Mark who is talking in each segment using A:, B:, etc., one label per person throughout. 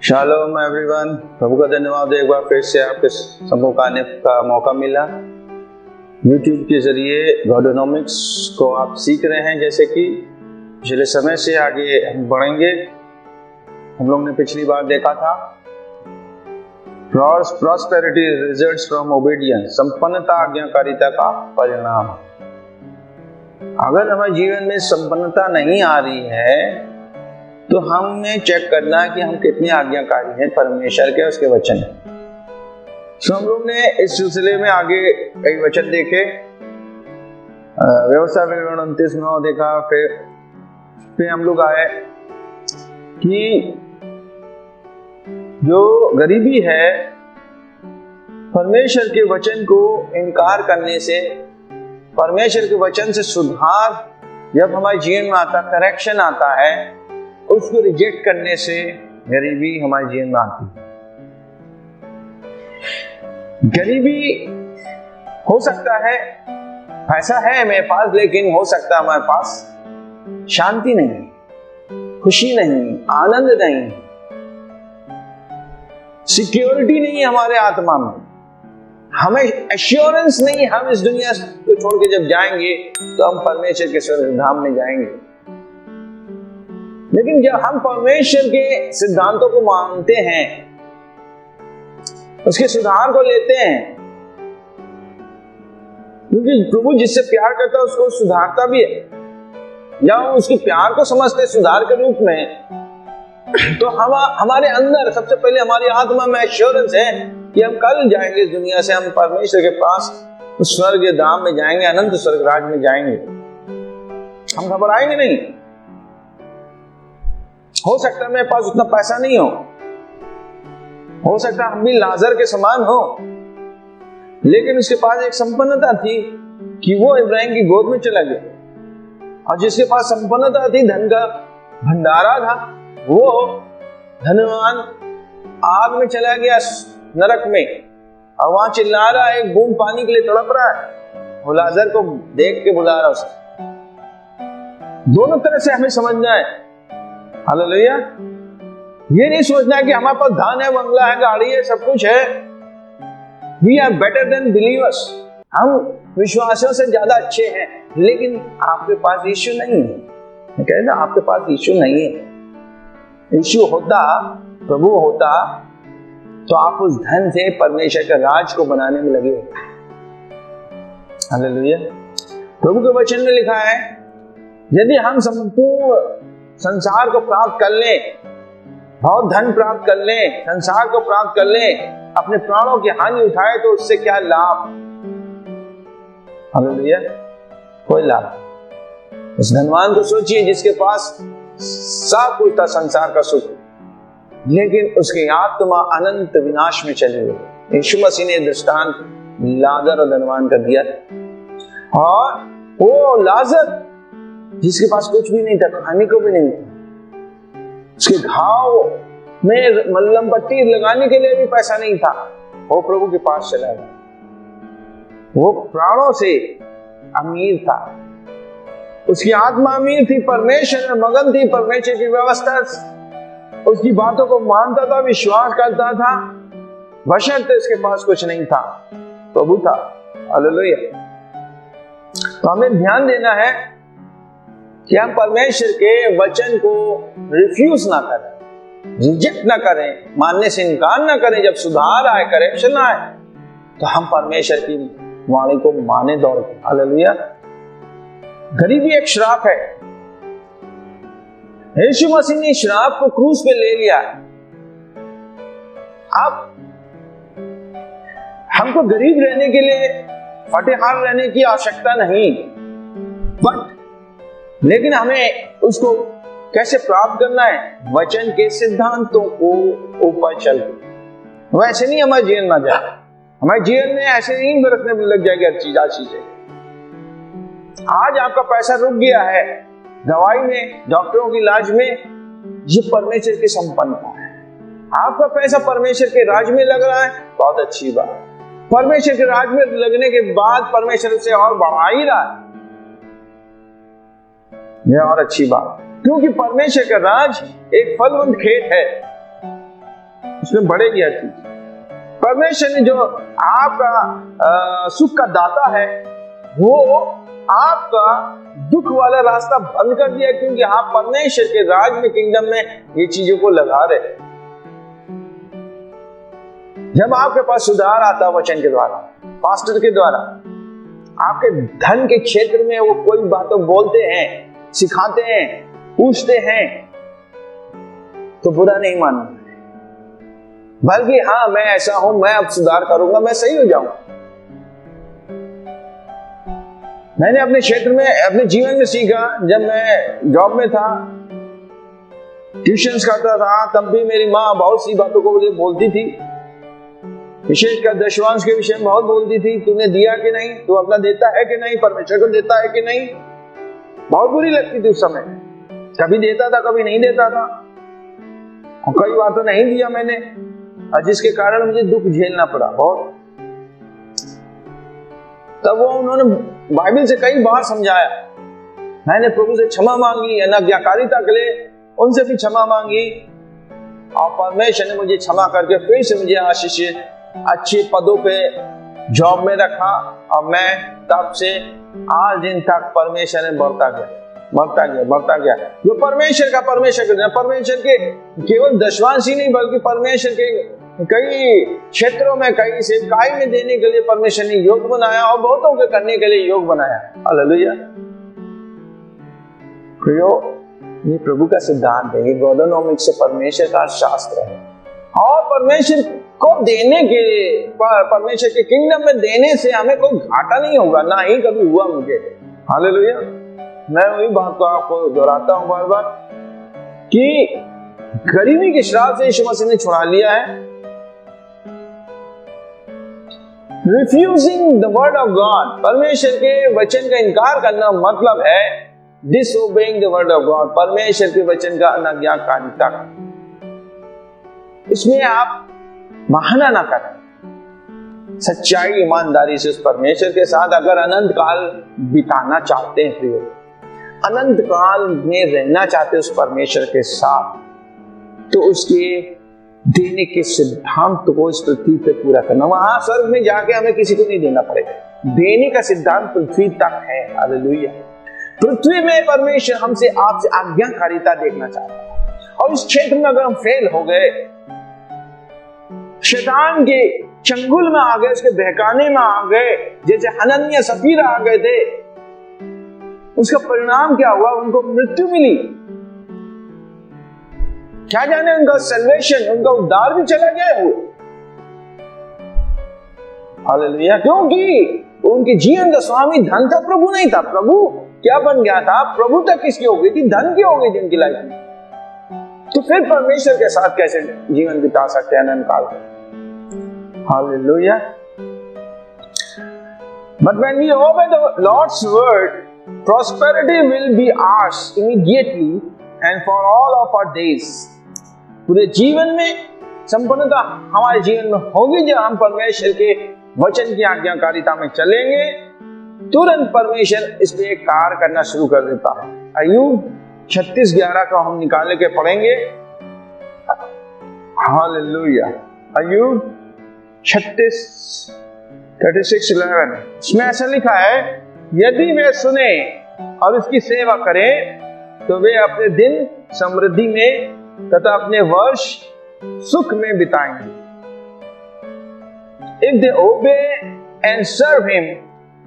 A: Shalom everyone, प्रभु का धन्यवाद। एक बार फिर से आपके सबको आने का मौका मिला। YouTube के जरिए गॉडोनॉमिक्स को आप सीख रहे हैं। जैसे कि पिछले समय से आगे हम बढ़ेंगे। हम लोग ने पिछली बार देखा था प्रॉस्पेरिटी रिजल्ट्स फ्रॉम ओबीडियंस, संपन्नता आज्ञाकारिता का परिणाम। अगर हमारे जीवन में संपन्नता नहीं आ रही है तो हमने चेक करना है कि हम कितने आज्ञाकारी हैं परमेश्वर के, उसके वचन। तो हम लोग ने इस सिलसिले में आगे कई वचन देखे। व्यवस्था विवरण 29 देखा। फिर हम लोग आए कि जो गरीबी है परमेश्वर के वचन को इनकार करने से, परमेश्वर के वचन से सुधार जब हमारे जीवन में आता, करेक्शन आता है, उसको रिजेक्ट करने से गरीबी हमारे जीवन में आती है। गरीबी हो सकता है पैसा है मेरे पास, लेकिन हो सकता है हमारे पास शांति नहीं, खुशी नहीं, आनंद नहीं, सिक्योरिटी नहीं हमारे आत्मा में, हमें एश्योरेंस नहीं। हम इस दुनिया को छोड़ के जब जाएंगे तो हम परमेश्वर के स्वर्ग धाम में जाएंगे। लेकिन जब हम परमेश्वर के सिद्धांतों को मानते हैं, उसके सुधार को लेते हैं, क्योंकि प्रभु जिससे प्यार करता है उसको सुधारता भी है, या उसके प्यार को समझते सुधार के रूप में, तो हम हमारे अंदर सबसे पहले हमारी आत्मा में एश्योरेंस है कि हम कल जाएंगे इस दुनिया से, हम परमेश्वर के पास स्वर्ग धाम में जाएंगे, अनंत स्वर्ग राज में जाएंगे। हम घबराएंगे नहीं। हो सकता है मेरे पास उतना पैसा नहीं हो सकता हम भी लाजर के समान हो, लेकिन उसके पास एक संपन्नता थी कि वो इब्राहिम की गोद में चला गया। और जिसके पास संपन्नता थी, धन का भंडारा था, वो धनवान आग में चला गया, नरक में, और वहां चिल्ला रहा है, एक बूंद पानी के लिए तड़प रहा है। वो लाजर को देख के बुला रहा उसे। दोनों तरह से हमें समझना है। हालेलुया। ये नहीं सोचना है कि हमारे पास धन है, बंगला है, गाड़ी है, सब कुछ है, we are better than believers, हम विश्वासियों से ज्यादा अच्छे हैं। लेकिन आपके पास यीशु नहीं है। मैं कह रहा आपके पास यीशु नहीं है। यीशु होता, प्रभु होता, तो आप उस धन से परमेश्वर का राज को बनाने में लगे होते। हालेलुया। प्रभु के वचन में लिखा है, यदि हम संपूर्ण संसार को प्राप्त कर लें, बहुत धन प्राप्त कर लें, संसार को प्राप्त कर लें, अपने प्राणों की हानि उठाए, तो उससे क्या लाभ? हालेलुया। कोई लाभ। उस धनवान को सोचिए जिसके पास सब कुछ था, संसार का सुख, लेकिन उसकी आत्मा अनंत विनाश में चली गई। यीशु मसीह ने दृष्टांत लाजर और धनवान का दिया। और वो लाजर जिसके पास कुछ भी नहीं था, खाने को भी नहीं था, उसके घाव में मल्लम पट्टी लगाने के लिए भी पैसा नहीं था, वो प्रभु के पास चला गया। वो प्राणों से अमीर था, उसकी आत्मा अमीर थी, परमेश्वर में मगन थी, परमेश्वर की व्यवस्था, उसकी बातों को मानता था, विश्वास करता था, बशर्ते उसके पास कुछ नहीं था, प्रभु था। हालेलुया। तो हमें ध्यान देना है कि हम परमेश्वर के वचन को रिफ्यूज ना करें, रिजेक्ट ना करें, मानने से इनकार ना करें। जब सुधार आए, करेक्शन आए, तो हम परमेश्वर की वाणी को माने दौड़े। हालेलुया। गरीबी एक श्राप है। यीशु मसीह ने श्राप को क्रूस पे ले लिया। अब हमको गरीब रहने के लिए, फटेहार रहने की आवश्यकता नहीं, बट लेकिन हमें उसको कैसे प्राप्त करना है? वचन के सिद्धांतों को ऊपर चल के। वैसे नहीं हमारे जीवन में जाए, हमारे जीवन में ऐसे नहीं बरसने में लग जाएगी हर चीज। आज आपका पैसा रुक गया है दवाई में, डॉक्टरों की इलाज में, ये परमेश्वर की संपन्नता है। आपका पैसा परमेश्वर के राज में लग रहा है, बहुत अच्छी बात। परमेश्वर के राज में लगने के बाद परमेश्वर से और बढ़ा ही रहा है, यह और अच्छी बात। क्योंकि परमेश्वर का राज एक फलवंत खेत है। उसमें बढ़ेगी हर चीज। परमेश्वर ने जो आपका सुख का दाता है, वो आपका दुख वाला रास्ता बंद कर दिया, क्योंकि आप परमेश्वर के राज में, किंगडम में ये चीजों को लगा रहे। जब आपके पास सुधार आता है वचन के द्वारा, पास्टर के द्वारा, आपके धन के क्षेत्र में वो कोई बातों बोलते हैं, सिखाते हैं, पूछते हैं, तो बुरा नहीं मानना, बल्कि हाँ मैं ऐसा हूं, मैं अब सुधार करूंगा, मैं सही हो जाऊंगा। मैंने अपने क्षेत्र में, अपने जीवन में सीखा, जब मैं जॉब में था, ट्यूशंस करता था, तब भी मेरी माँ बहुत सी बातों को मुझे बोलती थी, विशेषकर दशवांश के विषय में बहुत बोलती थी। तूने दिया कि नहीं, तू अपना देता है कि नहीं, परमेश्वर को देता है कि नहीं। बहुत बुरी लगती थी उस समय, कभी देता था कभी नहीं देता था, और कई बार तो नहीं दिया मैंने, और जिसके कारण मुझे दुख झेलना पड़ा बहुत। तब वो उन्होंने बाइबल से कई बार समझाया, मैंने प्रभु से क्षमा मांगी, अनाज्ञाकारिता के लिए उनसे भी क्षमा मांगी, और परमेश्वर ने मुझे क्षमा करके फिर से मुझे आशीष अच्छे पदों पे जॉब में रखा, और मैं तब से आज दिन तक परमेश्वर ने बढ़ता गया। जो परमेश्वर के केवल दशवांश ही नहीं, बल्कि परमेश्वर के कई क्षेत्रों में, कई सेवकाई में देने के लिए परमेश्वर ने योग बनाया, और बहुतों के करने के लिए योग बनाया। हालेलुया। प्रियो, ये प्रभु का सिद्धांत है, ये गॉडोनॉमिक्स से परमेश्वर का शास्त्र है, और परमेश्वर को देने के, परमेश्वर के किंगडम में देने से हमें कोई घाटा नहीं होगा, ना ही कभी हुआ मुझे। हालेलुया। मैं वही बात को आपको दोहराता हूं बार बार कि गरीबी के श्राप से यीशु मसीह ने छुड़ा लिया है। Refusing the word of God, परमेश्वर के वचन का इनकार करना मतलब है disobeying the word of God, परमेश्वर के वचन का अनाज्ञाकारिता। इसमें आप बहाना ना करें, सच्चाई ईमानदारी से उस परमेश्वर के साथ अगर अनंत काल बिताना चाहते हैं, प्रिय, अनंत काल में रहना चाहते हैं उस परमेश्वर के साथ, तो उसके देने के सिद्धांत को इस पृथ्वी पे पूरा करना। वहां स्वर्ग में जाके हमें किसी को नहीं देना पड़ेगा, देने का सिद्धांत पृथ्वी तक है। हालेलुया। पृथ्वी में परमेश्वर हमसे, आपसे आज्ञाकारिता देखना चाहता है, और इस क्षेत्र में अगर हम फेल हो गए, शैतान के चंगुल में आ गए, उसके बहकाने में आ गए, जैसे हनन्याह सफीरा आ गए थे, उसका परिणाम क्या हुआ? उनको मृत्यु मिली। क्या जाने उनका सल्वेशन, उनका उद्धार भी चला गया वो। हालेलुया। क्योंकि उनके जीवन का स्वामी धन था, प्रभु नहीं था। प्रभु क्या बन गया था? प्रभु तक किसकी हो गई थी? धन की हो गई थी उनकी लाइफ में। तो फिर परमेश्वर के साथ कैसे जीवन बिता सकते हैं अनंत काल में? Hallelujah. But when we obey the Lord's word, prosperity will be ours immediately and for all of our days. पूरे जीवन में संपन्नता हमारे जीवन में होगी जब हम परमेश्वर के वचन की आज्ञाकारिता में चलेंगे। तुरंत परमेश्वर इस पे कार्य करना शुरू कर देता है। अय्यूब 36:11 को हम निकाल के पढ़ेंगे। हालेलुया। अय्यूब 36:11 इसमें ऐसा लिखा है, यदि वे सुने और उसकी सेवा करें तो वे अपने दिन समृद्धि में तथा अपने वर्ष सुख में बिताएंगे। If they obey and serve him,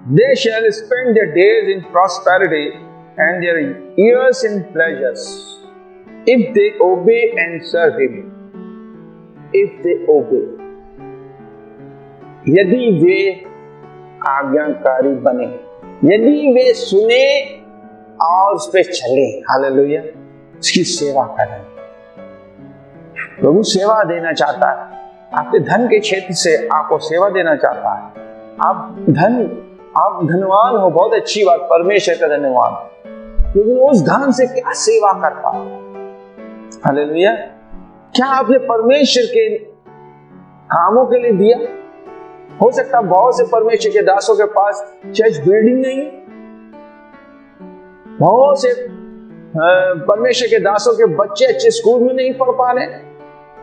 A: they shall spend their days in prosperity and their years in pleasures. If they obey and serve him, if they obey, यदि वे आज्ञाकारी बने, यदि वे सुने और उस पर चले, हालेलुया, उसकी सेवा करें। प्रभु सेवा देना चाहता है, आपके धन के क्षेत्र से आपको सेवा देना चाहता है। आप धनवान हो, बहुत अच्छी बात, परमेश्वर का धन्यवाद, लेकिन उस धन से क्या सेवा कर पाओ? हालेलुया। क्या आपने परमेश्वर के कामों के लिए दिया? हो सकता बहुत से परमेश्वर के दासों के पास चर्च बिल्डिंग नहीं, बहुत से परमेश्वर के दासों के बच्चे अच्छे स्कूल में नहीं पढ़ पा रहे,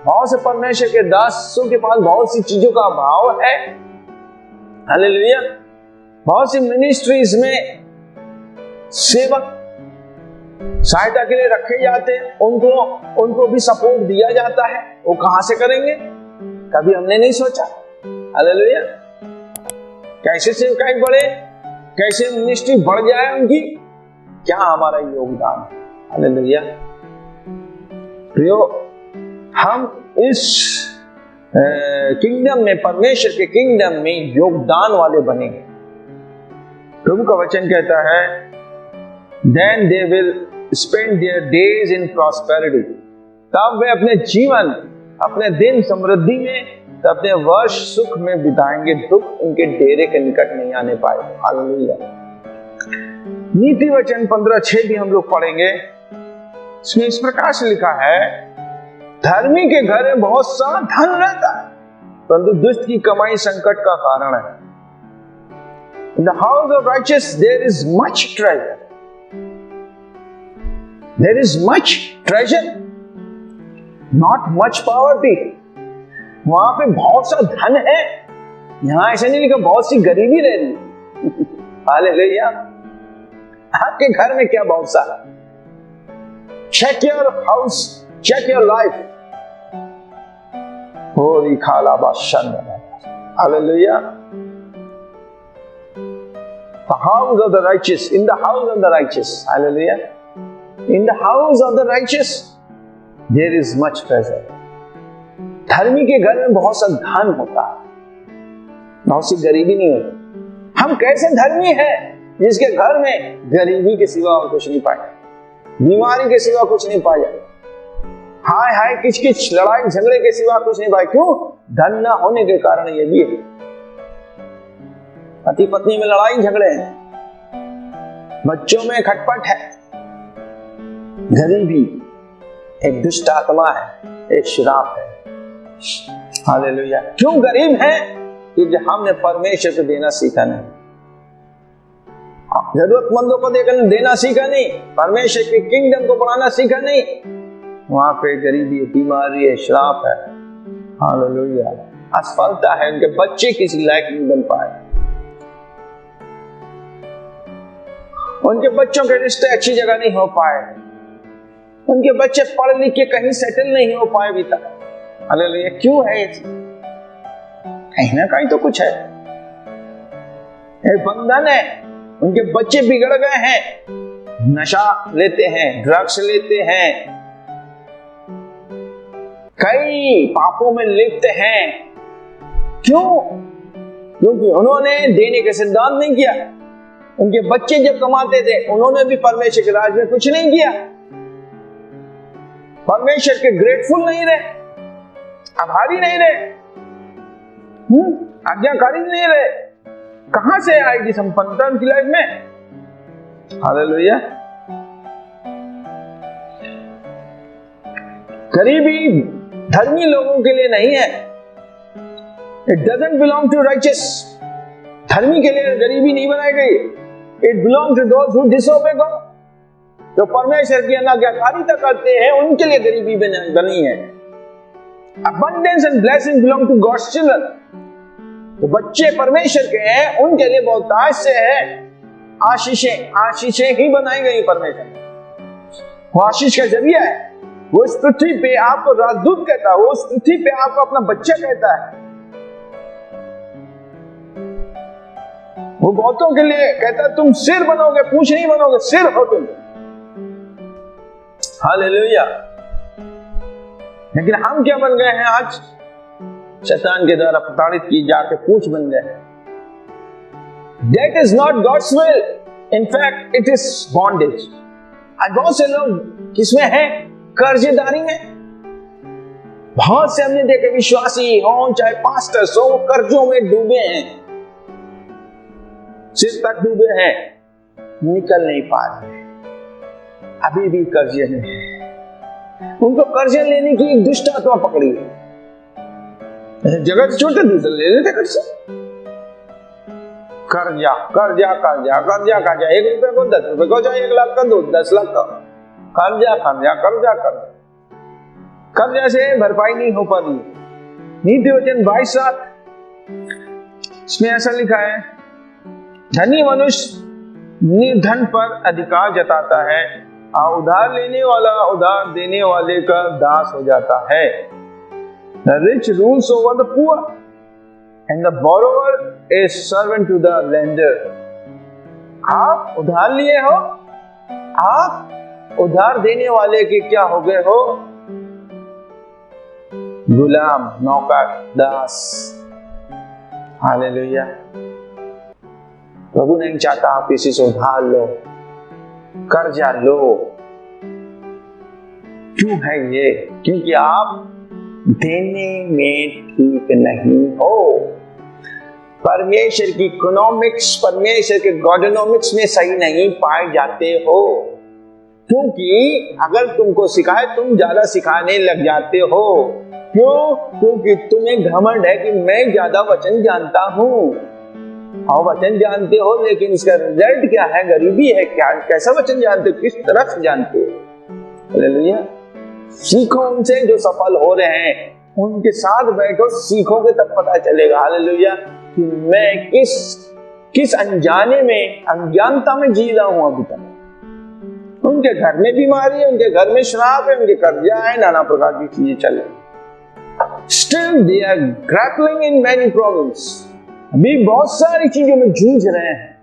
A: बहुत से परमेश्वर के दासों के पास बहुत सी चीजों का अभाव है। हालेलुया। बहुत सी मिनिस्ट्रीज में सेवक सहायता के लिए रखे जाते हैं, उनको भी सपोर्ट दिया जाता है। वो कहां से करेंगे? कभी हमने नहीं सोचा। हालेलुया। कैसे सेवकाई बढ़े, कैसे मिनिस्ट्री बढ़ जाए उनकी, क्या हमारा योगदान। हालेलुया। प्रियो, हम इस किंगडम में, परमेश्वर के किंगडम में योगदान वाले बनेंगे। प्रभु का वचन कहता है, then they will spend their days in prosperity। तब वे अपने जीवन, अपने दिन समृद्धि में, अपने वर्ष सुख में बिताएंगे, दुख उनके डेरे के निकट नहीं आने पाए। हालेलुया। नीति वचन 15:6 भी हम लोग पढ़ेंगे। इसमें इस प्रकार से लिखा है, धर्मी के घर में बहुत सा धन रहता है, परंतु दुष्ट की कमाई संकट का कारण है। In the house of righteous there is much treasure. There is much treasure, not much poverty। वहां पे बहुत सा धन है। यहां ऐसा नहीं लिखा बहुत सी गरीबी रह रही। हालेलुया। आपके घर में क्या बहुत सा? Check your house, check your life. होरी खाला बाशन। Hallelujah. The house of the righteous, in the house of the righteous, hallelujah, in the house of the righteous there is much treasure। धर्मी के घर में बहुत सा धन होता है, बहुत सी गरीबी नहीं होती। हम कैसे धर्मी हैं जिसके घर में गरीबी के सिवा और कुछ नहीं पाया, बीमारी के सिवा कुछ नहीं पाया, हाय हाय किच किच लड़ाई झगड़े के सिवा कुछ नहीं पाया। क्यों? धन न होने के कारण ये भी है। पति पत्नी में लड़ाई झगड़े हैं, बच्चों में खटपट है, गरीबी एक दुष्ट आत्मा है, एक श्राप है। हालेलुया। क्यों गरीब है? क्योंकि हमने परमेश्वर को देना सीखा नहीं, जरूरतमंदों को देना सीखा नहीं, परमेश्वर के किंगडम को बढ़ाना सीखा नहीं। वहां पे गरीबी है, बीमारी है, श्राप है। हालेलुया। असफलता है, उनके बच्चे किसी लायक नहीं बन पाए, उनके बच्चों के रिश्ते अच्छी जगह नहीं हो पाए, उनके बच्चे पढ़ लिख के कहीं सेटल नहीं हो पाए अभी तक। हालेलुया। क्यों है? कहीं ना कहीं तो कुछ है, एक बंधन है। उनके बच्चे बिगड़ गए हैं, नशा लेते हैं, ड्रग्स लेते हैं, कई पापों में लिप्त हैं। क्यों? क्योंकि उन्होंने देने का सिद्धांत नहीं किया। उनके बच्चे जब कमाते थे, उन्होंने भी परमेश्वर के राज में कुछ नहीं किया, परमेश्वर के ग्रेटफुल नहीं रहे, आभारी नहीं रहे, आज्ञाकारी नहीं रहे। कहां से आएगी संपन्नता उनकी लाइफ में? हालेलुया। गरीबी धर्मी लोगों के लिए नहीं है। It doesn't belong to righteous. धर्मी के लिए गरीबी नहीं बनाई गई। It belong to those who disobey God. जो परमेश्वर की अनाज्ञाकारिता करते हैं, उनके लिए गरीबी बनी है। Abundance and blessing belong to God's children। तो बच्चे परमेश्वर के हैं, उनके लिए बहुतायत से है आशीषें ही बनाई गई परमेश्वर। वो आशीष का जरिया है। वो इस पृथ्वी पे आपको राजदूत कहता है, वो इस पृथ्वी पे आपको अपना बच्चा कहता है। वो बहुतों के लिए कहता है, तुम सिर बनोगे, पूंछ नहीं बनोगे, सिर हो तुम। हालेलुया। लेकिन हम क्या बन गए हैं आज? शैतान के द्वारा प्रताड़ित की जाके पूंछ बन गए। That is not God's will. In fact, it is bondage। आज बहुत से लोग किसमें हैं? कर्जदारी में। बहुत से हमने देखे विश्वासी हो चाहे पास्टर्स हो, कर्जों में डूबे हैं, सिर तक डूबे हैं, निकल नहीं पा रहे, अभी भी कर्जे में है। उनको कर्जे लेने की एक दुष्ट आत्मा पकड़ी है। जगह छोटे दूसरे ले लेते कर्जे। कर्जा कर्जा कर्जा कर्जा कर्जा, 1 रुपए को 10 रुपए को, चाहे 1 लाख का दो 10 लाख का कर्जा कर्जा कर्जा कर्जा। कर्जा से भरपाई नहीं हो पा रही। नीति वचन 22:7 इसमें ऐसा लिखा है, धनी मनुष्य निर्धन पर अधिकार जताता है और उधार लेने वाला उधार देने वाले का दास हो जाता है। The rich rules over the poor and the borrower is servant to the lender. आप उधार लिए हो, आप उधार देने वाले के क्या हो गए हो? गुलाम, नौकर, दास। हालेलुया। प्रभु नहीं चाहता आप किसी से उधार लो, कर्जा लो। क्यों है ये? क्योंकि आप देने में ठीक नहीं हो। परमेश्वर की इकोनॉमिक्स, परमेश्वर के गॉडोनॉमिक्स में सही नहीं पाए जाते हो। क्योंकि अगर तुमको सिखाए, तुम ज्यादा सिखाने लग जाते हो। क्यों? क्योंकि तुम्हें घमंड है कि मैं ज्यादा वचन जानता हूं। और वचन जानते हो, लेकिन इसका रिजल्ट क्या है? गरीबी है। क्या, कैसा वचन जानते हो? किस तरह से जानते हो? हालेलुया। सीखो उनसे जो सफल हो रहे हैं, उनके साथ बैठो, सीखोगे तब पता चलेगा। हालेलुया, कि मैं किस अनजाने में, अज्ञानता में जी रहा हूं अभी तक। उनके घर में बीमारी है, उनके घर में श्राप है, उनके कर्जा है, नाना प्रकार की चीजें चल रही। Still they are grappling in many problems. अभी बहुत सारी चीजों में जूझ रहे हैं।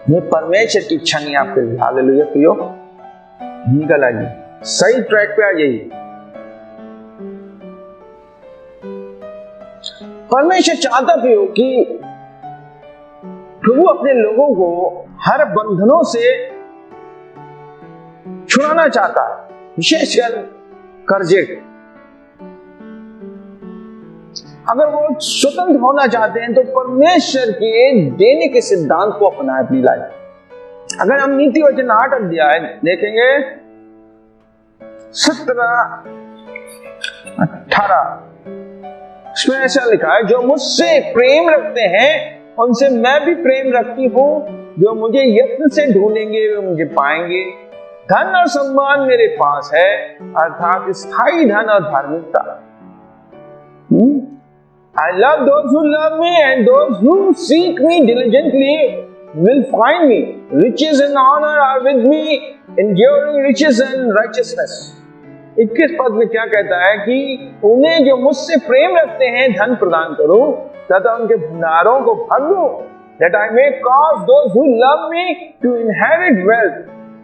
A: ये परमेश्वर की इच्छा नहीं आपके लिए। हालेलुया प्रियो, निकल आइए, सही ट्रैक पे आ जाइए। परमेश्वर चाहता प्रियो कि प्रभु अपने लोगों को हर बंधनों से छुड़ाना चाहता है, विशेषकर कर्जे। अगर वो स्वतंत्र होना चाहते हैं तो परमेश्वर के देने के सिद्धांत को अपनाएं अपनी लाइफ। अगर हम नीति वचन 8 अध्याय देखेंगे 17-18, इसमें ऐसा लिखा है, जो मुझसे प्रेम रखते हैं उनसे मैं भी प्रेम रखती हूं, जो मुझे यत्न से ढूंढेंगे वे मुझे पाएंगे। धन और सम्मान मेरे पास है, अर्थात स्थायी धन और धार्मिकता। I love those who love me, and those who seek me diligently will find me. Riches and honor are with me, enduring riches and righteousness. 21 पद में क्या कहता है कि उन्हें जो मुझसे प्रेम रखते हैं धन प्रदान करूं तथा उनके भंडारों को भर दूं, that I may cause those who love me to inherit wealth,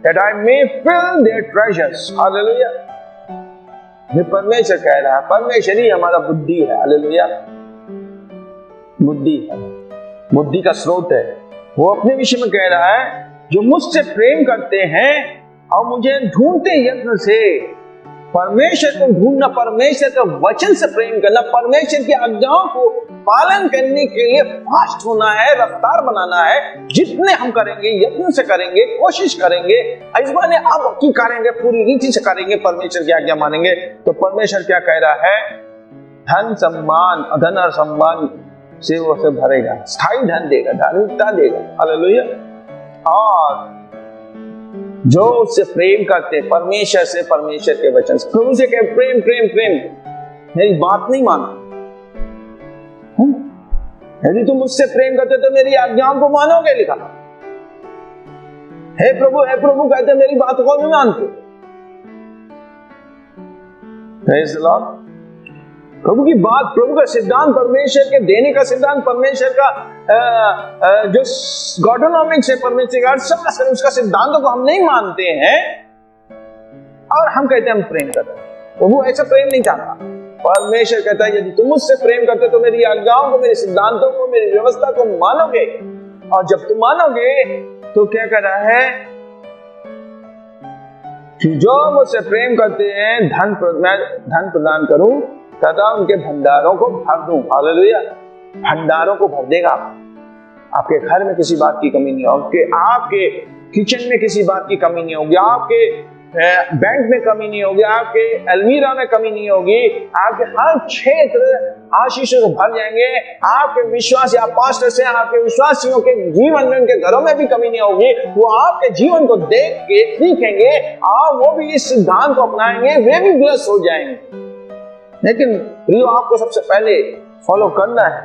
A: that I may fill their treasures. Hallelujah. ये परमेश्वर कह रहा है, परमेश्वर ही हमारा बुद्धि है। हालेलुया, बुद्धि है, बुद्धि का स्रोत है। वो अपने विषय में कह रहा है, जो मुझसे प्रेम करते हैं और मुझे ढूंढते यत्न से। परमेश्वर को ढूंढना, परमेश्वर का वचन से प्रेम करना, परमेश्वर की आज्ञाओं को पालन करने के लिए फास्ट होना है, रफ्तार बनाना है। जितने हम करेंगे, यत्न से करेंगे, कोशिश करेंगे, इस बारे अब की करेंगे, पूरी रीति से करेंगे, परमेश्वर की आज्ञा मानेंगे, तो परमेश्वर क्या कह रहा है? धन सम्मान, धन और सम्मान से वो से भरेगा, स्थायी धन देगा, धार्मिकता देगा। हालेलुया। और जो उससे प्रेम करते, परमेश्वर से, परमेश्वर के वचन से, प्रभु से कहे प्रेम प्रेम प्रेम, मेरी बात नहीं मानो। यदि तुम मुझसे प्रेम करते तो मेरी आज्ञाओं को मानोगे, लिखा। हे प्रभु कहते मेरी बात को नहीं मानते। Praise the Lord। प्रभु की बात, प्रभु का सिद्धांत, परमेश्वर के देने का सिद्धांत, परमेश्वर का जो गॉडोनॉमिक्स है, परमेश्वर का अर्थशास्त्र है, उसका सिद्धांतों को हम नहीं मानते हैं और हम कहते हैं हम प्रेम करते हैं। प्रभु ऐसा प्रेम नहीं चाहता। परमेश्वर कहता है, यदि तुम मुझसे प्रेम करते तो मेरी आज्ञाओं को, मेरे सिद्धांतों को, मेरी व्यवस्था को मानोगे। और जब तुम मानोगे तो क्या कर रहा है कि जो मुझसे प्रेम करते हैं मैं धन प्रदान करूं तथा उनके भंडारों को भर दूं। हालेलुया। भंडारों को भर देगा। आपके घर में किसी बात की कमी नहीं होगी, आपके किचन में किसी बात की कमी नहीं होगी, आपके बैंक में कमी नहीं होगी, आपके अलमीरा में कमी नहीं होगी, आपके हर क्षेत्र, आशीषों से भर जाएंगे। आपके विश्वासी, आप पास्टर से, आपके विश्वासियों के जीवन में, उनके घरों में भी कमी नहीं होगी। वो आपके जीवन को देख के सीखेंगे और वो भी इस सिद्धांत को अपनाएंगे, वे भी ब्लेस हो जाएंगे। लेकिन प्रियो, आपको सबसे पहले फॉलो करना है।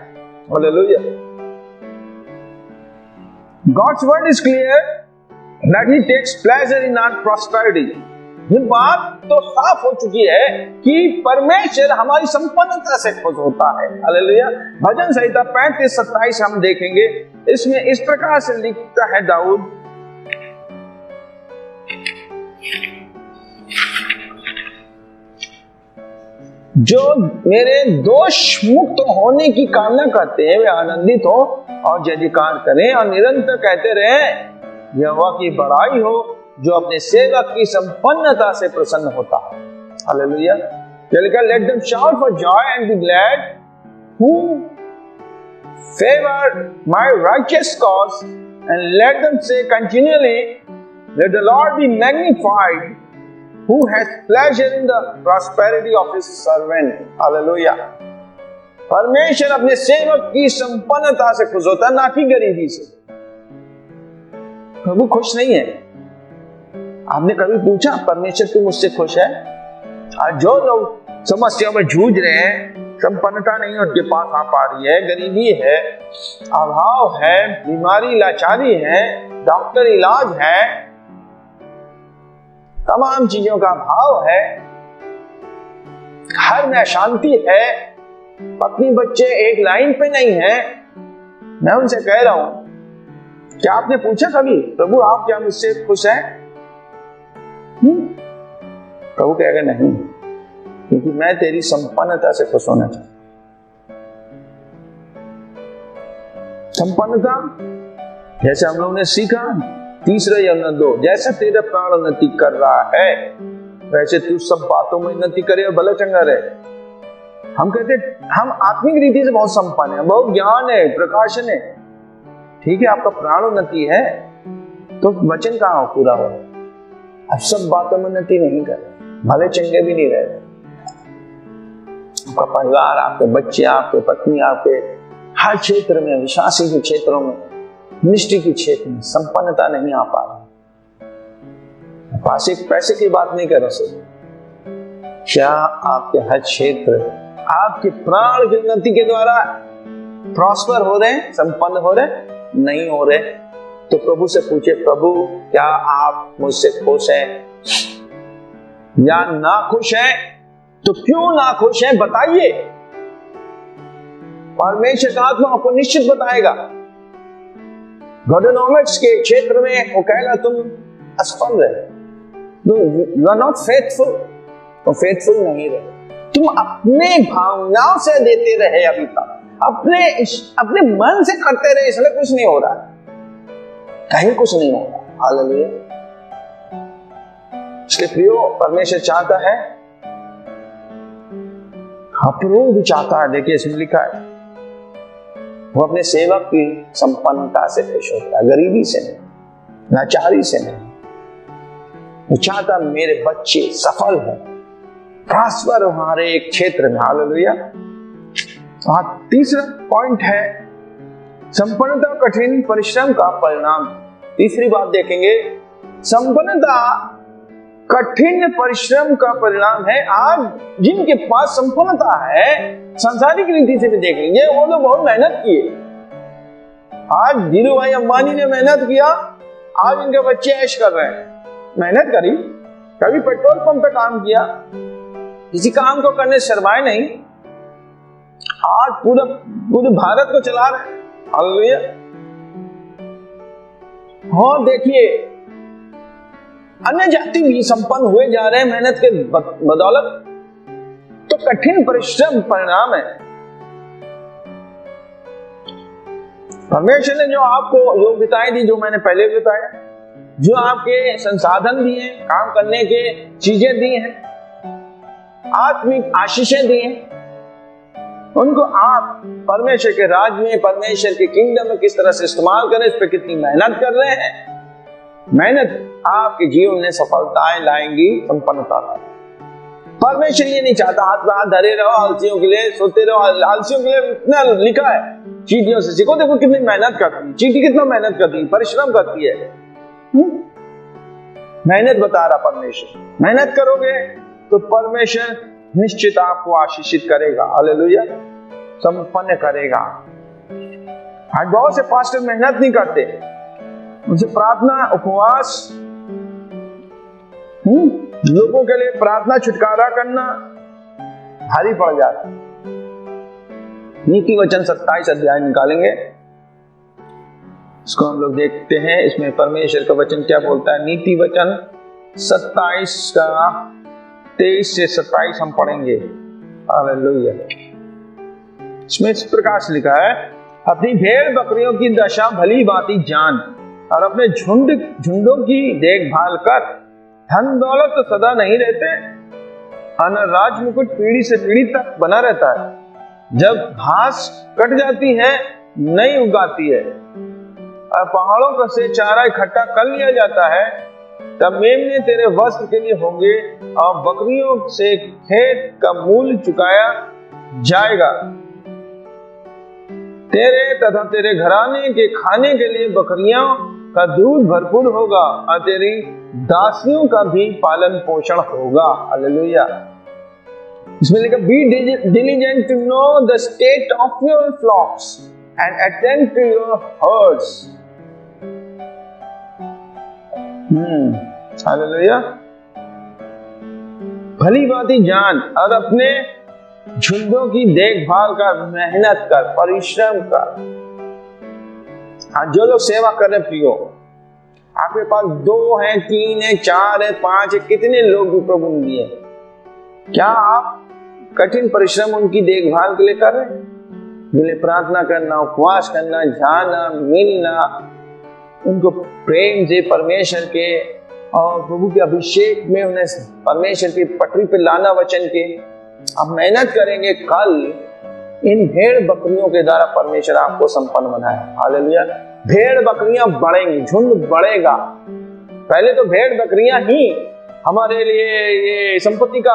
A: Hallelujah. God's word is clear that He takes pleasure in our prosperity. ये बात तो साफ हो चुकी है कि परमेश्वर हमारी संपन्नता से खुश होता है। हालेलुया। भजन संहिता 35-27 हम देखेंगे। इसमें इस प्रकार से लिखता है दाऊद, जो मेरे दोष मुक्त होने की कामना करते हैं वे आनंदित हो और जयजयकार करें और निरंतर कहते रहे, यहोवा की बड़ाई हो जो अपने सेवक की संपन्नता से प्रसन्न होता है। Hallelujah. Let them shout for joy and be glad who favour my righteous cause and let them say continually, let the Lord be magnified who has pleasure in the prosperity of his servant. Hallelujah. परमेश्वर अपने सेवक की संपन्नता से खुश होता है, ना कि गरीबी से। प्रभु खुश नहीं है। आपने कभी पूछा परमेश्वर तू मुझसे खुश है? आज जो लोग समस्या में जूझ रहे हैं, संपन्नता नहीं उनके पास आ पा रही है, गरीबी है, अभाव है, बीमारी लाचारी है, डॉक्टर इलाज है, तमाम चीजों का अभाव है, घर में अशांति है, पत्नी बच्चे एक लाइन पे नहीं है, मैं उनसे कह रहा हूं, क्या आपने पूछा कभी प्रभु आप क्या मुझसे खुश हैं? प्रभु कहेगा नहीं, क्योंकि मैं तेरी संपन्नता से खुश होना चाहता हूं। संपन्नता जैसे हम लोगों ने सीखा, तीसरा यौवन 2, जैसा तेरा प्राण उन्नति कर रहा है वैसे तू सब बातों में उन्नति करे और भला चंगा रहे। हम कहते हम आत्मिक रीति से बहुत संपन्न है, बहुत ज्ञान है, प्रकाशन है, ठीक है, आपका प्राण उन्नति है तो वचन कहां पूरा हो? अब सब बातों में उन्नति नहीं कर रहे, भले चंगे भी नहीं रहे। आपका परिवार, आपके बच्चे, आपके पत्नी, आपके हर क्षेत्र में, विश्वासी के क्षेत्रों में, मिनिस्ट्री के क्षेत्र में संपन्नता नहीं आ पा रही। पास एक पैसे की बात नहीं कर रहे, क्या आपके हर क्षेत्र आपके प्राण की उन्नति के द्वारा प्रॉस्पर हो रहे हैं, संपन्न हो रहे? नहीं हो रहे। तो प्रभु से पूछे, प्रभु क्या आप मुझसे खुश हैं या ना खुश हैं? तो क्यों ना खुश हैं बताइए। परमेश्वर का आत्मा आपको निश्चित बताएगा। गॉडोनॉमिक्स के क्षेत्र में वो कहेगा तुम असफल रहे, यू आर नॉट फेथफुल, तो फेथफुल नहीं रहे। तुम अपने भावनाओं से देते रहे, अभी तक अपने मन से करते रहे, इसलिए कुछ नहीं हो रहा, कहीं कुछ नहीं हो रहा। हालेलुया। इसलिए प्रियो, परमेश्वर चाहता है, अप्रूव भी चाहता है। देखिए इसमें लिखा है वो अपने सेवक की संपन्नता से खुश होता है, गरीबी से नहीं, लाचारी से नहीं। वो चाहता मेरे बच्चे सफल हो, प्रॉस्पर हो हमारे एक क्षेत्र में। हालेलुया। तीसरा पॉइंट है संपन्नता कठिन परिश्रम का परिणाम। तीसरी बात देखेंगे, संपन्नता कठिन परिश्रम का परिणाम है। आज जिनके पास संपन्नता है, सांसारिक रीति से भी देख लीजिए, वो लोग बहुत मेहनत किए। आज धीरू भाई अंबानी ने मेहनत किया, आज इनके बच्चे ऐश कर रहे हैं। मेहनत करी, कभी पेट्रोल पंप पे काम किया, किसी काम को करने शर्माए नहीं, आज पूरे भारत को चला रहे हैं। हालेलुया। और देखिए अन्य जाति भी संपन्न हुए जा रहे हैं मेहनत के बदौलत। तो कठिन परिश्रम परिणाम है। परमेश्वर ने जो आपको योग्यताएं दी, जो मैंने पहले बताया, जो आपके संसाधन दिए, काम करने के चीजें दी हैं, आत्मिक आशीषें दी हैं, उनको आप परमेश्वर के राज में, परमेश्वर के किंगडम में किस तरह से इस्तेमाल करें, इस पर कितनी मेहनत कर रहे हैं। मेहनत आपके जीवन में सफलताएं लाएंगी, संपन्नता लाएंगी। परमेश्वर ये नहीं चाहता हाथ पे हाथ धरे रहो, आलसियों के लिए सोते रहो। आलसियों के लिए इतना लिखा है, चींटियों से सीखो। देखो कितनी मेहनत करती है चींटी, कितना मेहनत करती है, परिश्रम करती है। मेहनत बता रहा परमेश्वर, मेहनत करोगे तो परमेश्वर निश्चित आपको आशीषित करेगा। हालेलुया, संपन्न करेगा। आज बहुत से पास्टर मेहनत नहीं करते, उनसे प्रार्थना उपवास, लोगों के लिए प्रार्थना छुटकारा करना भारी पड़ जाता है। नीति वचन 27 अध्याय निकालेंगे, इसको हम लोग देखते हैं। इसमें परमेश्वर का वचन क्या बोलता है। नीति वचन 27 का 23 से 27 हम पढ़ेंगे। हालेलुया। इसमें इस प्रकार से लिखा है, अपनी भेड़ बकरियों की दशा भली भांति जान और अपने झुंडों की देखभाल कर। धन दौलत तो सदा नहीं रहते, राज मुकुट पीढ़ी से पीढ़ी तक बना रहता है। जब घास कट जाती है नई उगाती है और पहाड़ों का से चारा इकट्ठा कर लिया जाता है, तब मेमने तेरे वस्त्र के लिए होंगे और बकरियों से खेत का मूल चुकाया जाएगा। तेरे तथा तेरे घराने के खाने के लिए बकरियों का दूध भरपूर होगा और तेरी दासियों का भी पालन पोषण होगा। हालेलुया। इसमें लिखा, B diligent to know the state of your flocks and attend to your herds. Hallelujah. भली भांति जान और अपने झुंडों की देखभाल कर, मेहनत कर, परिश्रम कर। हाँ, जो लोग सेवा कर रहे प्रियो, आपके पास 2 है, 3 है, 4 है, 5 है, कितने लोग भी प्रभु ने दिए, क्या आप कठिन परिश्रम उनकी देखभाल के लिए कर रहे हैं? उनके प्रार्थना करना, उपवास करना, जाना, मिलना, उनको प्रेम से परमेश्वर के और प्रभु के अभिषेक में उन्हें परमेश्वर की पटरी पे लाना वचन के। आप मेहनत करेंगे, कल इन भेड़ बकरियों के द्वारा परमेश्वर आपको संपन्न बनाए। हालेलुया। भेड़ बकरियां बढ़ेंगी, झुंड बढ़ेगा। पहले तो भेड़ बकरियां ही हमारे लिए ये संपत्ति का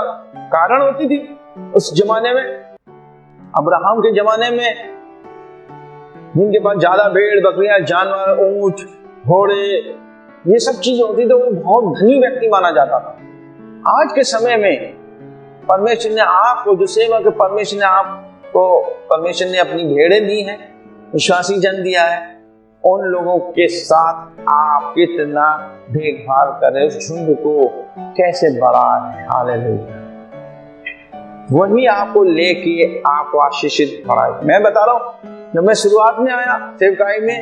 A: कारण होती थी उस जमाने में। अब्राहम के जमाने में जिनके पास ज्यादा भेड़ बकरियां, जानवर, ऊंट, घोड़े, ये सब चीजें होती तो वो बहुत धनी व्यक्ति माना जाता था। आज के समय में परमेश्वर ने आपको, जो सेवा के परमेश्वर ने आपको, परमेश्वर ने अपनी भेड़ें दी हैं, विश्वासी जन दिया है, उन लोगों के साथ आप कितना देखभाल कर रहे, उस झुंड को कैसे बढ़ा रहे हैं। हालेलुया। वही आपको लेके आपको आशीषित बढ़ाए। मैं बता रहा हूं, जब मैं शुरुआत में आया सेवकाई में,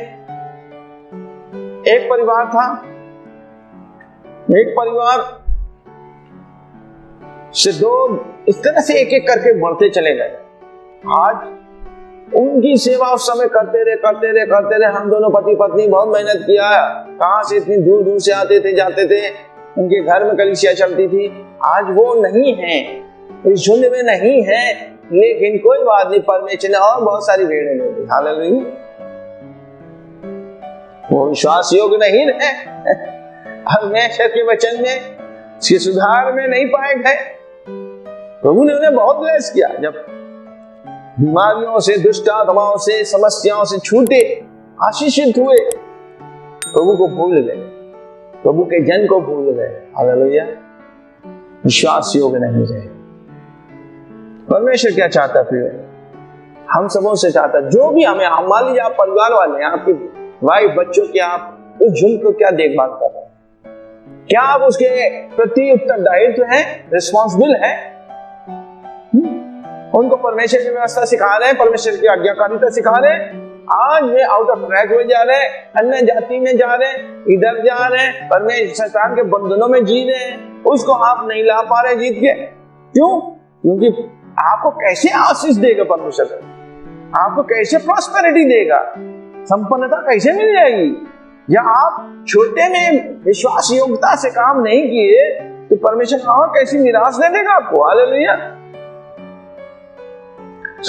A: एक परिवार था, एक परिवार से 2 इस तरह से एक एक करके बढ़ते चले गए। आज उनकी सेवा उस समय करते रहे। हम दोनों पति पत्नी बहुत मेहनत किया, कहां से इतनी दूर दूर से आते थे, जाते थे, उनके घर में कलीसिया चलती थी। आज वो नहीं है, इस झुंड में नहीं है, लेकिन कोई बात नहीं, परमेश्वर ने और बहुत सारी भेड़ें ले ली। हालेलुया। वो विश्वास योग्य नहीं रहे, परमेश्वर के वचन में, इसके सुधार में नहीं पाए गए। प्रभु ने उन्हें बहुत ब्लेस किया। जब बीमारियों से, दुष्ट आत्माओं से, समस्याओं से छूटे, आशीषित हुए, प्रभु को भूल गए, प्रभु के जन को भूल गए। हालेलुया। विश्वास योग्य नहीं रहे। परमेश्वर क्या चाहता है प्रिय? हम सबों से चाहता है, जो भी हमें, हम मान लीजिए आप परिवार वाले हैं, आपकी वाइफ, बच्चों की, आप उस झुंड को क्या देखभाल कर रहे हैं? क्या आप उसके प्रति उत्तरदायित्व है, रिस्पॉन्सिबल है? उनको परमेश्वर की व्यवस्था सिखा रहे हैं, परमेश्वर की आज्ञाकारिता सिखा रहे हैं। आज वे आउट ऑफ ट्रैक में जा रहे हैं, अन्य जाति में जा रहे हैं, इधर जा रहे हैं, परमेश्वर शैतान के बंधनों में जी रहे हैं, उसको आप नहीं ला पा रहे जीत के। क्यों? क्योंकि आपको कैसे आशीष देगा परमेश्वर? आपको कैसे प्रॉस्पेरिटी देगा? संपन्नता कैसे मिल जाएगी? या आप छोटे में विश्वास योग्यता से काम नहीं किए तो परमेश्वर और कैसी निराश दे देगा आपको। हालेलुया।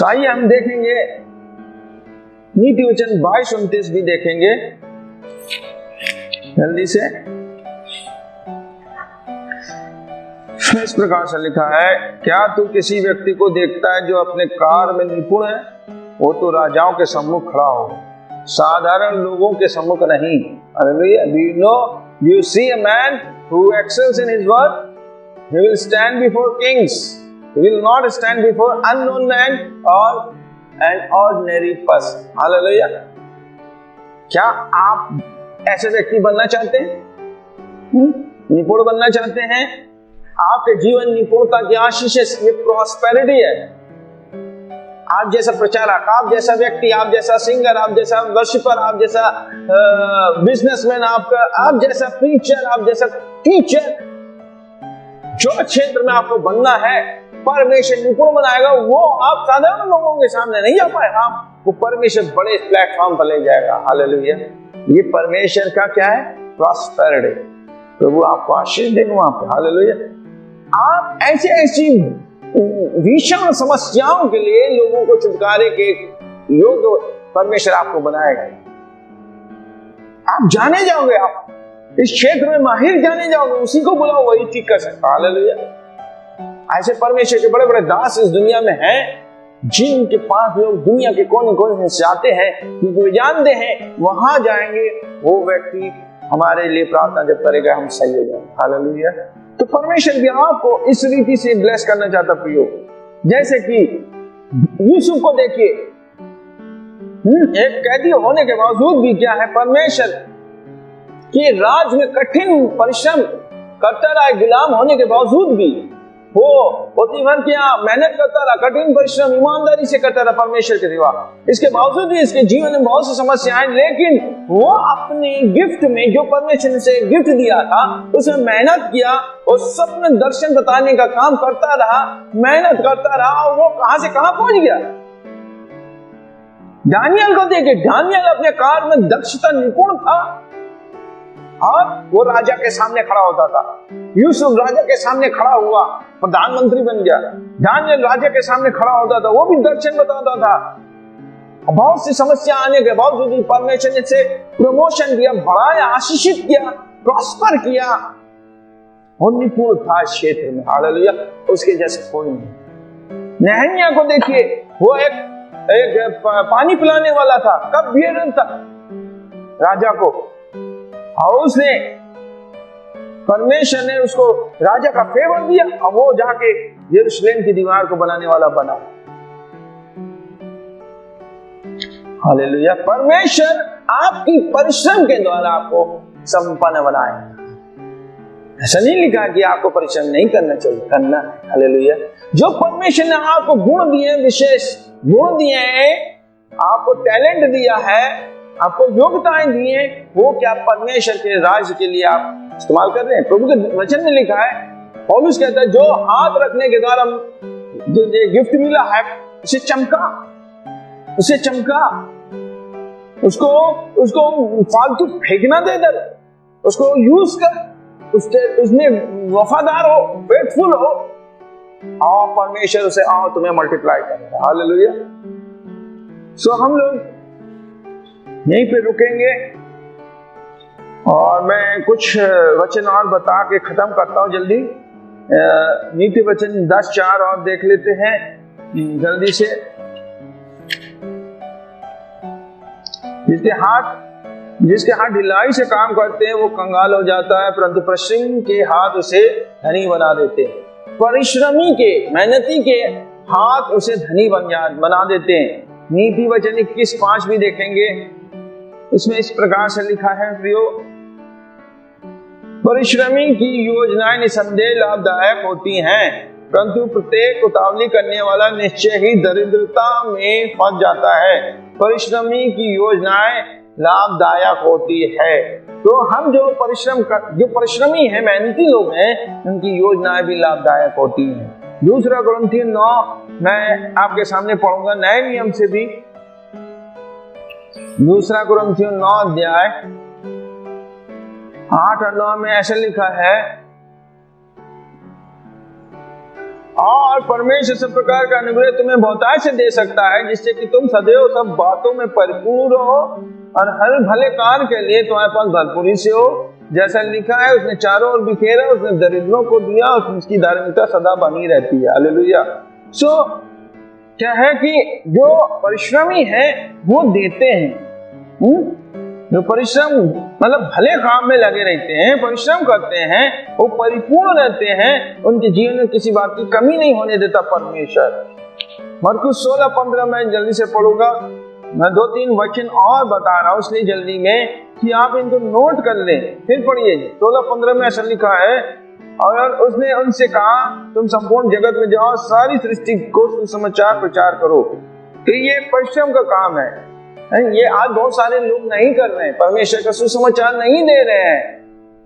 A: आइए हम देखेंगे नीति वचन 22-29 भी देखेंगे जल्दी से। इसमें इस प्रकार से लिखा है, क्या तू किसी व्यक्ति को देखता है जो अपने कार्य में निपुण है? वो तो राजाओं के सम्मुख खड़ा हो, साधारण लोगों के सम्मुख नहीं। Hallelujah. Do you see a man who excels in his work? He will stand before kings. He will not stand before unknown man or an ordinary person. Hallelujah. क्या आप ऐसे व्यक्ति बनना चाहते हैं? निपुण बनना चाहते हैं? आपके जीवन निपुणता की आशीष ये प्रॉस्पेरिटी है। आप जैसा प्रचारक, आप जैसा व्यक्ति, आप जैसा सिंगर, आप जैसा वर्शिपर, आप जैसा बिजनेसमैन, आप जैसा प्रीचर, आप जैसा टीचर, जो क्षेत्र में आपको बनना है परमेश्वर निपुण बनाएगा। वो आप साधारण लोगों के सामने नहीं आ पाएगा, वो परमेश्वर बड़े प्लेटफॉर्म पर ले जाएगा। हालेलुया। ये परमेश्वर का क्या है? प्रॉस्पेरिटी। प्रभु आपको आशीष देगा वहां पे। हालेलुया। आप ऐसी भीषण समस्याओं के लिए लोगों को छुटकारे के योग्य परमेश्वर आपको बनाएगा। आप जाने जाओगे, आप इस क्षेत्र में माहिर जाने जाओगे, उसी को बुलाओ, वही ठीक कर सकता। हालेलुया। ऐसे परमेश्वर के बड़े बड़े दास इस दुनिया में हैं, जिनके पास लोग दुनिया के कोने कोने से आते हैं, क्योंकि वे जानते हैं वहां जाएंगे वो व्यक्ति हमारे लिए प्रार्थना जब करेगा, हम सही हो जाएंगे। हालेलुया। तो परमेश्वर भी आपको इस रीति से ब्लेस करना चाहता प्रियो। जैसे कि यूसुफ को देखिए, एक कैदी होने के बावजूद भी क्या है, परमेश्वर के राज में कठिन परिश्रम करता रहा, गुलाम होने के बावजूद भी वो पोतीफर की मेहनत करता रहा, कठिन परिश्रम ईमानदारी से करता रहा परमेश्वर के सिवा। इसके बावजूद भी इसके जीवन में बहुत सी समस्याएं, लेकिन वो अपने गिफ्ट में, जो परमेश्वर ने से गिफ्ट दिया था, उसमें मेहनत किया और सपने दर्शन बताने का काम करता रहा, मेहनत करता रहा, और वो कहां से कहां पहुंच गया। दानियल को देखिए, दानियल अपने कार्य में दक्षता निपुण था और वो राजा के सामने खड़ा होता था। यूसुफ राजा के सामने खड़ा हुआ, प्रधानमंत्री बन गया। दानियल राजा के सामने खड़ा होता था, वो भी दर्शन बताता था। बहुत सी समस्या आने के बावजूद भी परमेश्वर ने से प्रमोशन दिया, बढ़ाया, आशीषित किया, प्रॉस्पर किया और निपुण था इस क्षेत्र में। हालेलुया। उसके जैसे कोई नहीं। नहम्याह को देखिए, वो एक पानी पिलाने वाला था, कब बियर था राजा को, और उसने परमेश्वर ने उसको राजा का फेवर दिया और वो जाके यरूशलेम की दीवार को बनाने वाला बना। हालेलुया। परमेश्वर आपकी परिश्रम के द्वारा आपको संपन्न बनाएगा। ऐसा नहीं लिखा कि आपको परिश्रम नहीं करना चाहिए, करना है। हालेलुया। जो परमेश्वर ने आपको गुण दिए, विशेष गुण दिए हैं, आपको टैलेंट दिया है, आपको योग्यताएं दी हैं, वो क्या परमेश्वर के राज्य के लिए आप इस्तेमाल कर रहे हैं। प्रभु के वचन में लिखा है, पौलुस कहता है, जो हाथ रखने के द्वारा जो गिफ्ट मिला है, उसे चमका, उसको फालतू फेंकना दे दे, उसको यूज कर, उसमें वफादार हो, फेथफुल हो, और परमेश्वर उसे आओ तुम्हें मल्टीप्लाई करेगा। हालेलुया। सो हम लोग यहीं पे रुकेंगे और मैं कुछ वचन और बता के खत्म करता हूं जल्दी। नीति वचन 10:4 और देख लेते हैं जल्दी से। जिसके हाथ ढिलाई से काम करते हैं वो कंगाल हो जाता है, परंतु परिश्रमी के हाथ उसे धनी बना देते हैं। परिश्रमी के, मेहनती के हाथ उसे धनी बना देते हैं। नीति वचन 21:5 भी देखेंगे। इसमें इस प्रकार से लिखा है, प्रियो, परिश्रमी की योजनाएं निसंदेह लाभदायक होती हैं, परंतु प्रत्येक उतावली करने वाला निश्चय ही दरिद्रता में फंस जाता है। परिश्रमी की योजनाएं लाभदायक होती है। तो हम जो परिश्रमी हैं, मेहनती लोग हैं, उनकी योजनाएं भी लाभदायक होती हैं। 2 कुरिन्थियों 9 मैं आपके सामने पढ़ूंगा, नए नियम से भी। 2 कुरिन्थियों 9 अध्याय 8 और 9 में ऐसे लिखा है, और परमेश्वर सब प्रकार का अनुग्रह तुम्हें बहुतायत से दे सकता है, जिससे कि तुम सदैव सब बातों में परिपूर्ण हो और हर भले कार्य के लिए तुम्हारे पास भरपूरी से हो। जैसा लिखा है, उसने चारों ओर बिखेरा, उसने दरिद्रों को दिया, उसकी धार्मिकता सदा बनी रहती है। हालेलुया। सो क्या है कि जो परिश्रमी है वो देते हैं। जो परिश्रम मतलब भले काम में लगे रहते हैं, परिश्रम करते हैं, वो परिपूर्ण रहते हैं, उनके जीवन में किसी बात की कमी नहीं होने देता परमेश्वर। मरकुस 16:15 मैं जल्दी से पढ़ूंगा। मैं 2-3 वचन और बता रहा हूं इसलिए जल्दी में कि आप इनको नोट कर लें। फिर पढ़िए 16:15 में ऐसा लिखा है, और उसने उनसे कहा, तुम संपूर्ण जगत में जाओ, सारी सृष्टि को सुसमाचार प्रचार करो। तो ये परिश्रम का काम है। ये आज बहुत सारे लोग नहीं कर रहे हैं, परमेश्वर का सुसमाचार नहीं दे रहे हैं,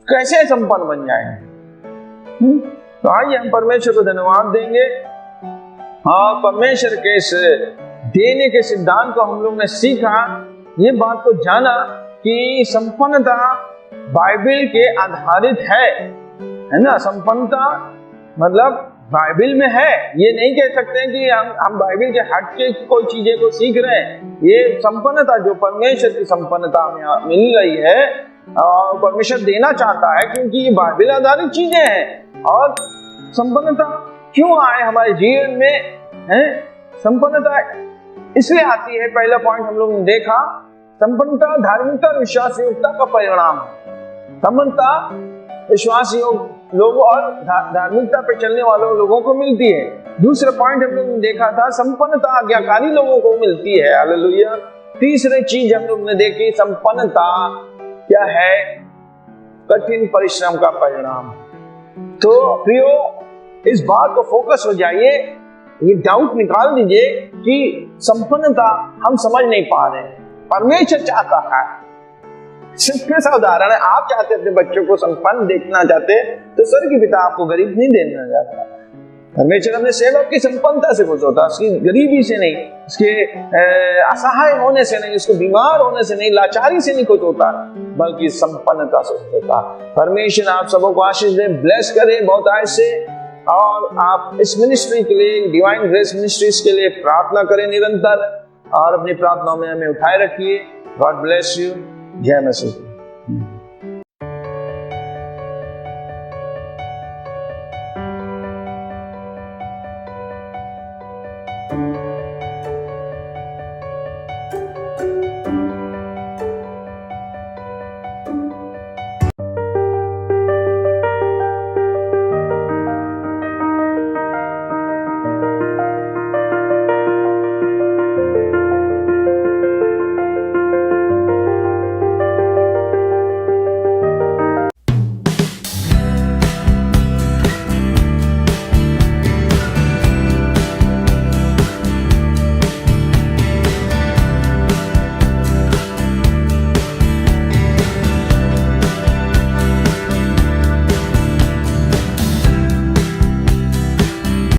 A: कैसे संपन्न बन जाएंगे? तो आइए हम परमेश्वर को धन्यवाद देंगे। हाँ, परमेश्वर के इस देने के सिद्धांत को हम लोग ने सीखा, ये बात को जाना कि संपन्नता बाइबल के आधारित है ना। संपन्नता मतलब बाइबल में है। ये नहीं कह सकते हैं कि हम बाइबल के हट के कोई चीजें को सीख रहे हैं। ये संपन्नता जो परमेश्वर की संपन्नता हमें मिल रही है और परमेश्वर देना चाहता है, क्योंकि ये बाइबल आधारित चीजें हैं। और संपन्नता क्यों आए हमारे जीवन में है? संपन्नता इसलिए आती है, पहला पॉइंट हम लोग ने देखा, संपन्नता धार्मिकता और विश्वास योग्यता का परिणाम है। संपन्नता विश्वास योग्य लोगों और धार्मिकता पर चलने वालों लोगों को मिलती है। दूसरा पॉइंट हम लोग ने देखा था, संपन्नता आज्ञाकारी लोगों को मिलती है। हालेलुया। तीसरी चीज हम लोग ने देखी, संपन्नता क्या है? कठिन परिश्रम का परिणाम। तो प्रियो, इस बात को फोकस हो जाइए, ये डाउट निकाल दीजिए कि संपन्नता हम समझ नहीं पा रहे हैं, परमेश्वर चाहता है। सिर्फ कैसा उदाहरण है, आप चाहते अपने बच्चों को संपन्न देखना चाहते, तो स्वर्ग की पिता आपको गरीब नहीं देना चाहता। परमेश्वर अपने सेवक की संपन्नता से खुश होता, उसकी गरीबी से नहीं, उसके असहाय होने से नहीं, उसको बीमार होने से नहीं, लाचारी से नहीं खुश होता, बल्कि संपन्नता से खुश होता। परमेश्वर आप सबको आशीष दे, ब्लेस करे बहुत आयश से। और आप इस मिनिस्ट्री के लिए, डिवाइन ग्रेस मिनिस्ट्रीज के लिए प्रार्थना करें निरंतर, और अपनी प्रार्थनाओं में हमें उठाए रखिए। God bless you. जय मसीह।